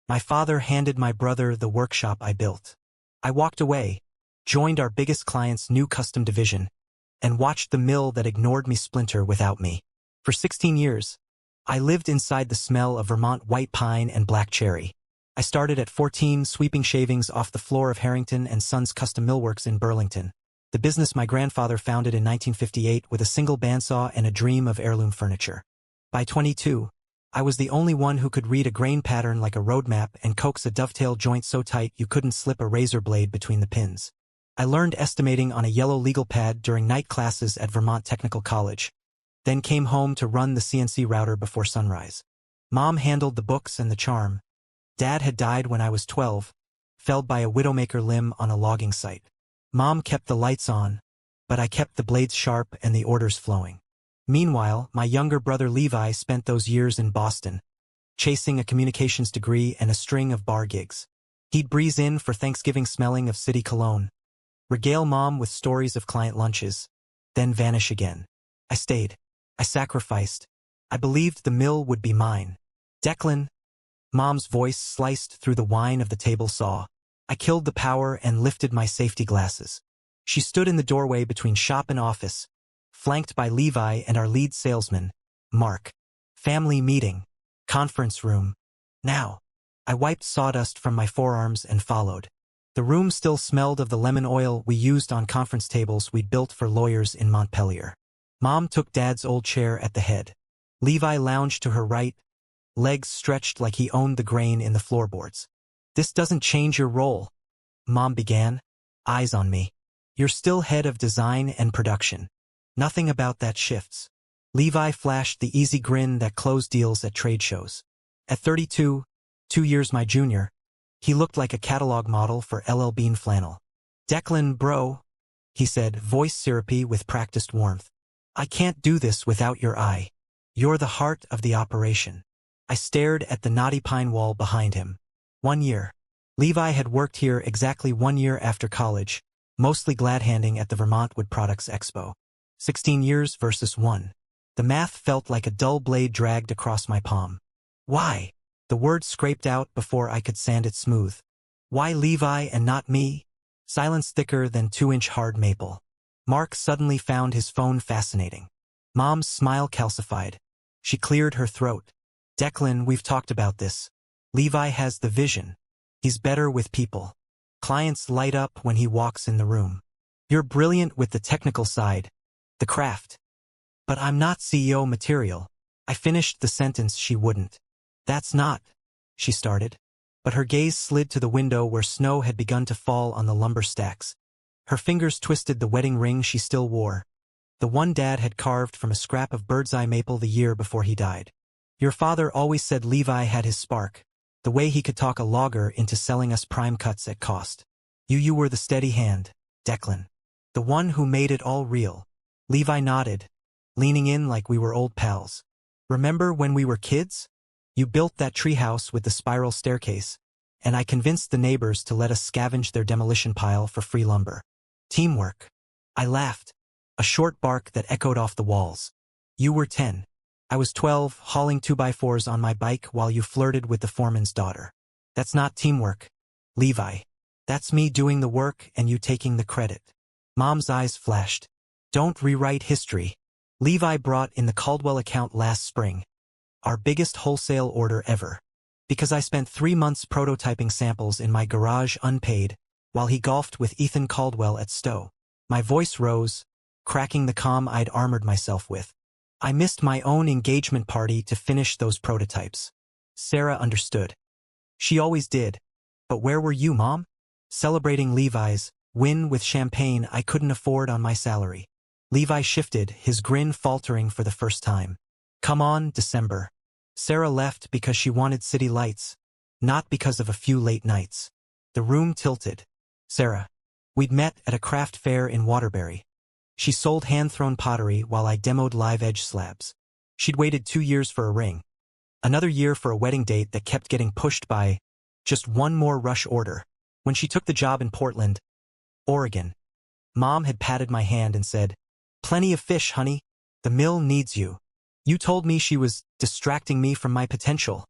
My father handed my brother the workshop I built. I walked away, joined our biggest client's new custom division, and watched the mill that ignored me splinter without me. For 16 years, I lived inside the smell of Vermont white pine and black cherry. I started at 14, sweeping shavings off the floor of Harrington and Sons Custom Millworks in Burlington, the business my grandfather founded in 1958 with a single bandsaw and a dream of heirloom furniture. By 22, I was the only one who could read a grain pattern like a road map and coax a dovetail joint so tight you couldn't slip a razor blade between the pins. I learned estimating on a yellow legal pad during night classes at Vermont Technical College, then came home to run the CNC router before sunrise. Mom handled the books and the charm. Dad had died when I was 12, felled by a widowmaker limb on a logging site. Mom kept the lights on, but I kept the blades sharp and the orders flowing. Meanwhile, my younger brother Levi spent those years in Boston, chasing a communications degree and a string of bar gigs. He'd breeze in for Thanksgiving smelling of city cologne, regale Mom with stories of client lunches, then vanish again. I stayed. I sacrificed. I believed the mill would be mine. Declan, Mom's voice sliced through the whine of the table saw. I killed the power and lifted my safety glasses. She stood in the doorway between shop and office, flanked by Levi and our lead salesman, Mark. Family meeting. Conference room. Now. I wiped sawdust from my forearms and followed. The room still smelled of the lemon oil we used on conference tables we'd built for lawyers in Montpelier. Mom took Dad's old chair at the head. Levi lounged to her right, legs stretched like he owned the grain in the floorboards. "This doesn't change your role," Mom began, eyes on me. "You're still head of design and production. Nothing about that shifts." Levi flashed the easy grin that closed deals at trade shows. At 32, 2 years my junior, he looked like a catalog model for LL Bean flannel. "Declan, bro," he said, voice syrupy with practiced warmth. "I can't do this without your eye. You're the heart of the operation." I stared at the knotty pine wall behind him. 1 year. Levi had worked here exactly 1 year after college, mostly glad-handing at the Vermont Wood Products Expo. 16 years versus 1. The math felt like a dull blade dragged across my palm. Why? The word scraped out before I could sand it smooth. Why Levi and not me? Silence thicker than 2-inch hard maple. Mark suddenly found his phone fascinating. Mom's smile calcified. She cleared her throat. "Declan, we've talked about this. Levi has the vision. He's better with people. Clients light up when he walks in the room. You're brilliant with the technical side, the craft. But I'm not CEO material." I finished the sentence she wouldn't. "That's not," she started. But her gaze slid to the window where snow had begun to fall on the lumber stacks. Her fingers twisted the wedding ring she still wore, the one Dad had carved from a scrap of bird's-eye maple the year before he died. "Your father always said Levi had his spark, the way he could talk a logger into selling us prime cuts at cost. You were the steady hand, Declan. The one who made it all real." Levi nodded, leaning in like we were old pals. "Remember when we were kids? You built that treehouse with the spiral staircase, and I convinced the neighbors to let us scavenge their demolition pile for free lumber. Teamwork." I laughed, a short bark that echoed off the walls. "You were 10. I was 12, hauling 2x4s on my bike while you flirted with the foreman's daughter. That's not teamwork, Levi. That's me doing the work and you taking the credit." Mom's eyes flashed. "Don't rewrite history." Levi brought in the Caldwell account last spring, our biggest wholesale order ever. Because I spent 3 months prototyping samples in my garage unpaid, while he golfed with Ethan Caldwell at Stowe. My voice rose, cracking the calm I'd armored myself with. I missed my own engagement party to finish those prototypes. Sarah understood. She always did. But where were you, Mom? Celebrating Levi's win with champagne I couldn't afford on my salary. Levi shifted, his grin faltering for the first time. "Come on, December." Sarah left because she wanted city lights, not because of a few late nights. The room tilted. Sarah. We'd met at a craft fair in Waterbury. She sold hand-thrown pottery while I demoed live-edge slabs. She'd waited 2 years for a ring. Another year for a wedding date that kept getting pushed by just one more rush order. When she took the job in Portland, Oregon, Mom had patted my hand and said, "Plenty of fish, honey. The mill needs you." "You told me she was distracting me from my potential,"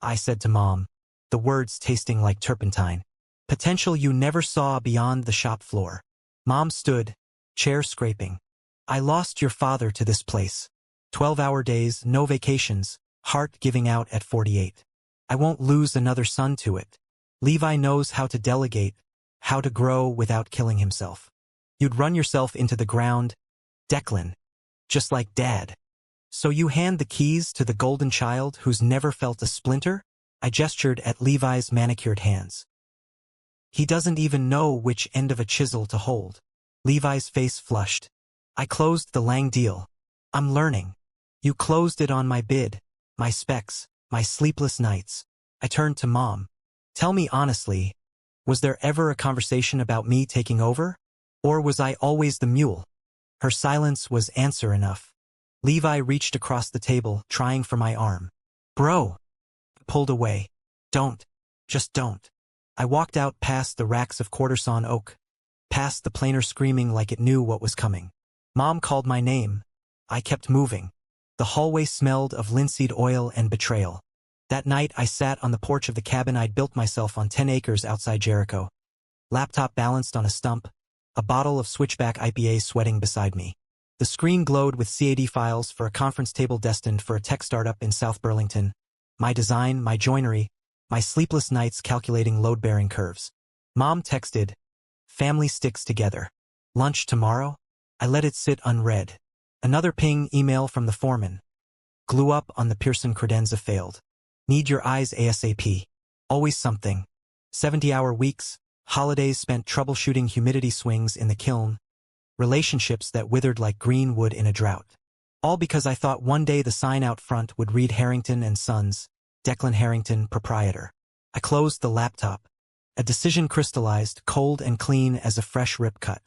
I said to Mom. the words tasting like turpentine. Potential you never saw beyond the shop floor. Mom stood, chair scraping. I lost your father to this place. 12-hour days, no vacations, heart giving out at 48. I won't lose another son to it. Levi knows how to delegate, how to grow without killing himself. You'd run yourself into the ground, Declan. Just like Dad. So you hand the keys to the golden child who's never felt a splinter? I gestured at Levi's manicured hands. He doesn't even know which end of a chisel to hold. Levi's face flushed. I closed the Lang deal. I'm learning. You closed it on my bid, my specs, my sleepless nights. I turned to Mom. Tell me honestly, was there ever a conversation about me taking over? Or was I always the mule? Her silence was answer enough. Levi reached across the table, trying for my arm. Bro. Pulled away. Don't. Just don't. I walked out past the racks of quarter-sawn oak, past the planer screaming like it knew what was coming. Mom called my name. I kept moving. The hallway smelled of linseed oil and betrayal. That night I sat on the porch of the cabin I'd built myself on 10 acres outside Jericho. Laptop balanced on a stump, a bottle of Switchback IPA sweating beside me. The screen glowed with CAD files for a conference table destined for a tech startup in South Burlington. My design, my joinery, my sleepless nights calculating load-bearing curves. Mom texted, family sticks together. Lunch tomorrow? I let it sit unread. Another ping email from the foreman. Glue up on the Pearson credenza failed. Need your eyes ASAP. Always something. 70-hour weeks, holidays spent troubleshooting humidity swings in the kiln, relationships that withered like green wood in a drought. All because I thought one day the sign out front would read Harrington and Sons, Declan Harrington, proprietor. I closed the laptop. A decision crystallized, cold and clean as a fresh rip cut.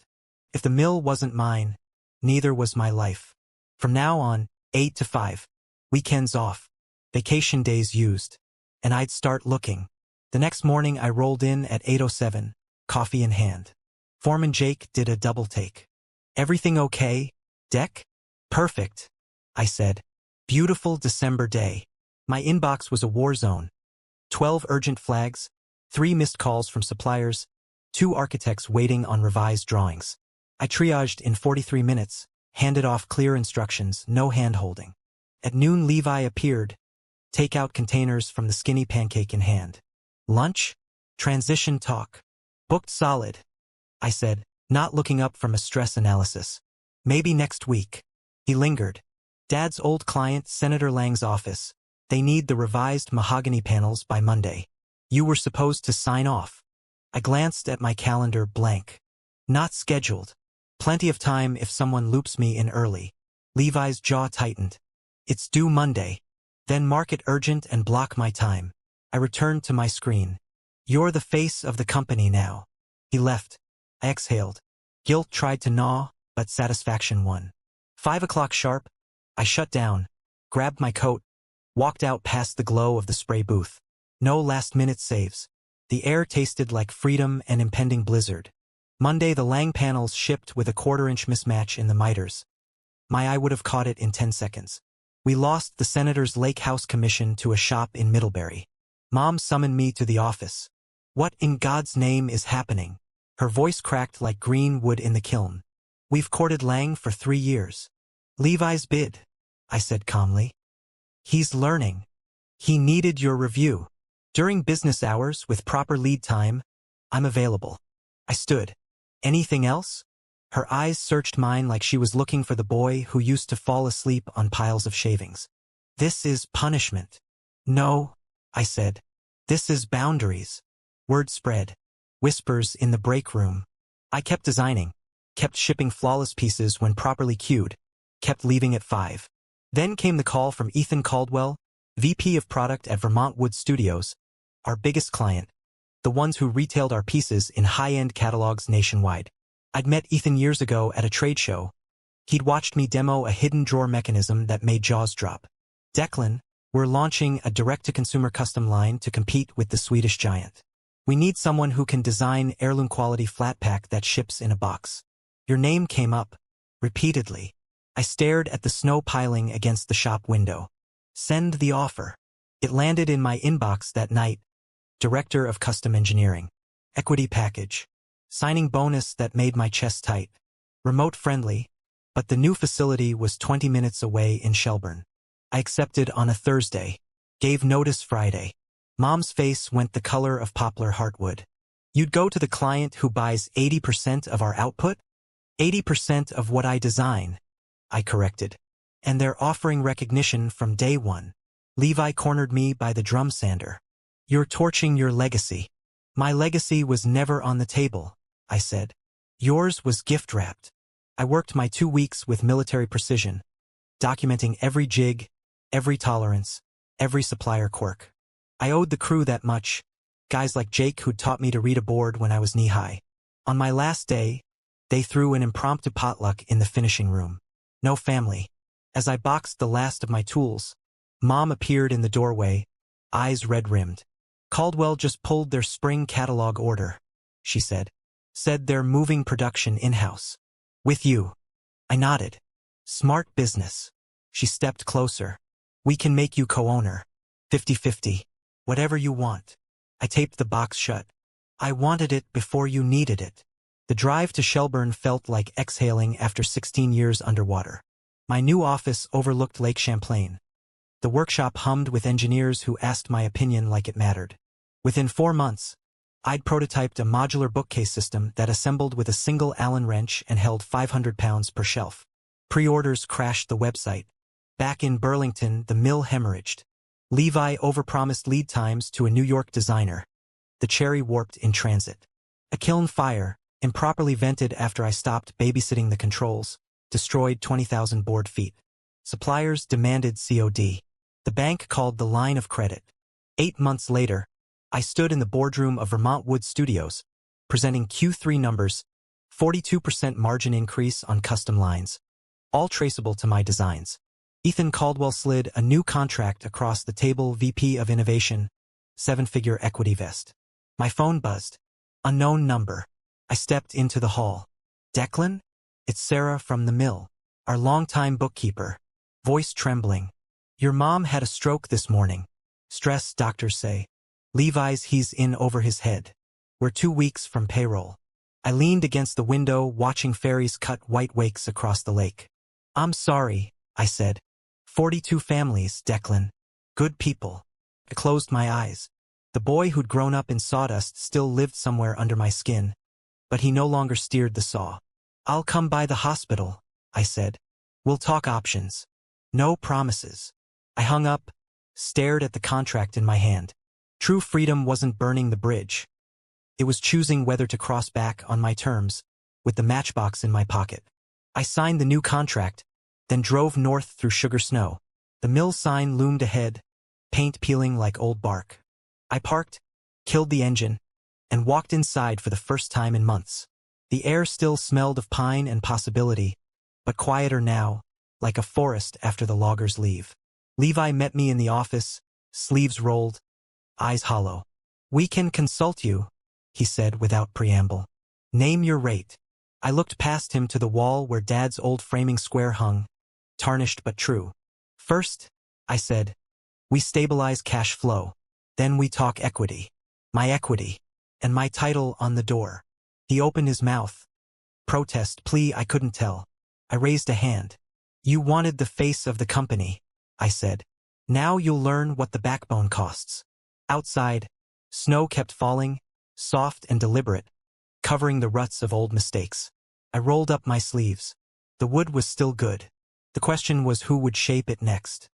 If the mill wasn't mine, neither was my life. From now on, 8 to 5. Weekends off. Vacation days used. And I'd start looking. The next morning I rolled in at 8:07, coffee in hand. Foreman Jake did a double take. Everything okay, Deck? Perfect, I said. Beautiful December day. My inbox was a war zone. 12 urgent flags, 3 missed calls from suppliers, 2 architects waiting on revised drawings. I triaged in 43 minutes, handed off clear instructions, no hand-holding. At noon Levi appeared, takeout containers from the skinny pancake in hand. Lunch? Transition talk. Booked solid, I said, not looking up from a stress analysis. Maybe next week. He lingered. Dad's old client, Senator Lang's office. They need the revised mahogany panels by Monday. You were supposed to sign off. I glanced at my calendar, blank. Not scheduled. Plenty of time if someone loops me in early. Levi's jaw tightened. It's due Monday. Then mark it urgent and block my time. I returned to my screen. You're the face of the company now. He left. I exhaled. Guilt tried to gnaw, but satisfaction won. 5 o'clock sharp. I shut down, grabbed my coat, walked out past the glow of the spray booth. No last-minute saves. The air tasted like freedom and impending blizzard. Monday the Lang panels shipped with a quarter-inch mismatch in the miters. My eye would have caught it in 10 seconds. We lost the Senator's Lake House commission to a shop in Middlebury. Mom summoned me to the office. What in God's name is happening? Her voice cracked like green wood in the kiln. We've courted Lang for 3 years. Levi's bid, I said calmly. He's learning. He needed your review. During business hours with proper lead time, I'm available. I stood. Anything else? Her eyes searched mine like she was looking for the boy who used to fall asleep on piles of shavings. This is punishment. No, I said. This is boundaries. Word spread. Whispers in the break room. I kept designing, kept shipping flawless pieces when properly cued, kept leaving at 5. Then came the call from Ethan Caldwell, VP of Product at Vermont Wood Studios, our biggest client, the ones who retailed our pieces in high-end catalogs nationwide. I'd met Ethan years ago at a trade show. He'd watched me demo a hidden drawer mechanism that made jaws drop. Declan, we're launching a direct-to-consumer custom line to compete with the Swedish giant. We need someone who can design heirloom-quality flat pack that ships in a box. Your name came up, repeatedly. I stared at the snow piling against the shop window. Send the offer. It landed in my inbox that night, Director of Custom Engineering. Equity package. Signing bonus that made my chest tight. Remote friendly, but the new facility was 20 minutes away in Shelburne. I accepted on a Thursday. Gave notice Friday. Mom's face went the color of poplar heartwood. You'd go to the client who buys 80% of our output? 80% of what I design, I corrected. And they're offering recognition from day one. Levi cornered me by the drum sander. You're torching your legacy. My legacy was never on the table, I said. Yours was gift-wrapped. I worked my 2 weeks with military precision, documenting every jig, every tolerance, every supplier quirk. I owed the crew that much, guys like Jake who'd taught me to read a board when I was knee-high. On my last day, they threw an impromptu potluck in the finishing room. No family. As I boxed the last of my tools, Mom appeared in the doorway, eyes red-rimmed. Caldwell just pulled their spring catalog order, she said. Said they're moving production in-house. With you. I nodded. Smart business. She stepped closer. We can make you co-owner. 50-50. Whatever you want. I taped the box shut. I wanted it before you needed it. The drive to Shelburne felt like exhaling after 16 years underwater. My new office overlooked Lake Champlain. The workshop hummed with engineers who asked my opinion like it mattered. Within 4 months, I'd prototyped a modular bookcase system that assembled with a single Allen wrench and held 500 pounds per shelf. Pre-orders crashed the website. Back in Burlington, the mill hemorrhaged. Levi overpromised lead times to a New York designer. The cherry warped in transit. A kiln fire, improperly vented after I stopped babysitting the controls, destroyed 20,000 board feet. Suppliers demanded COD. The bank called the line of credit. 8 months later, I stood in the boardroom of Vermont Wood Studios, presenting Q3 numbers, 42% margin increase on custom lines, all traceable to my designs. Ethan Caldwell slid a new contract across the table. VP of Innovation, 7-figure equity vest. My phone buzzed. Unknown number. I stepped into the hall. Declan? It's Sarah from the mill, our longtime bookkeeper. Voice trembling. Your mom had a stroke this morning. Stress, doctors say. Levi's he's in over his head. We're 2 weeks from payroll. I leaned against the window watching ferries cut white wakes across the lake. I'm sorry, I said. 42 families, Declan. Good people. I closed my eyes. The boy who'd grown up in sawdust still lived somewhere under my skin, but he no longer steered the saw. I'll come by the hospital, I said. We'll talk options. No promises. I hung up, stared at the contract in my hand. True freedom wasn't burning the bridge. It was choosing whether to cross back on my terms, with the matchbox in my pocket. I signed the new contract, then drove north through sugar snow. The mill sign loomed ahead, paint peeling like old bark. I parked, killed the engine, and walked inside for the first time in months. The air still smelled of pine and possibility, but quieter now, like a forest after the loggers leave. Levi met me in the office, sleeves rolled, eyes hollow. We can consult you, he said without preamble. Name your rate. I looked past him to the wall where Dad's old framing square hung, tarnished but true. First, I said, we stabilize cash flow. Then we talk equity. My equity. And my title on the door. He opened his mouth. Protest, plea, I couldn't tell. I raised a hand. You wanted the face of the company, I said. Now you'll learn what the backbone costs. Outside, snow kept falling, soft and deliberate, covering the ruts of old mistakes. I rolled up my sleeves. The wood was still good. The question was who would shape it next.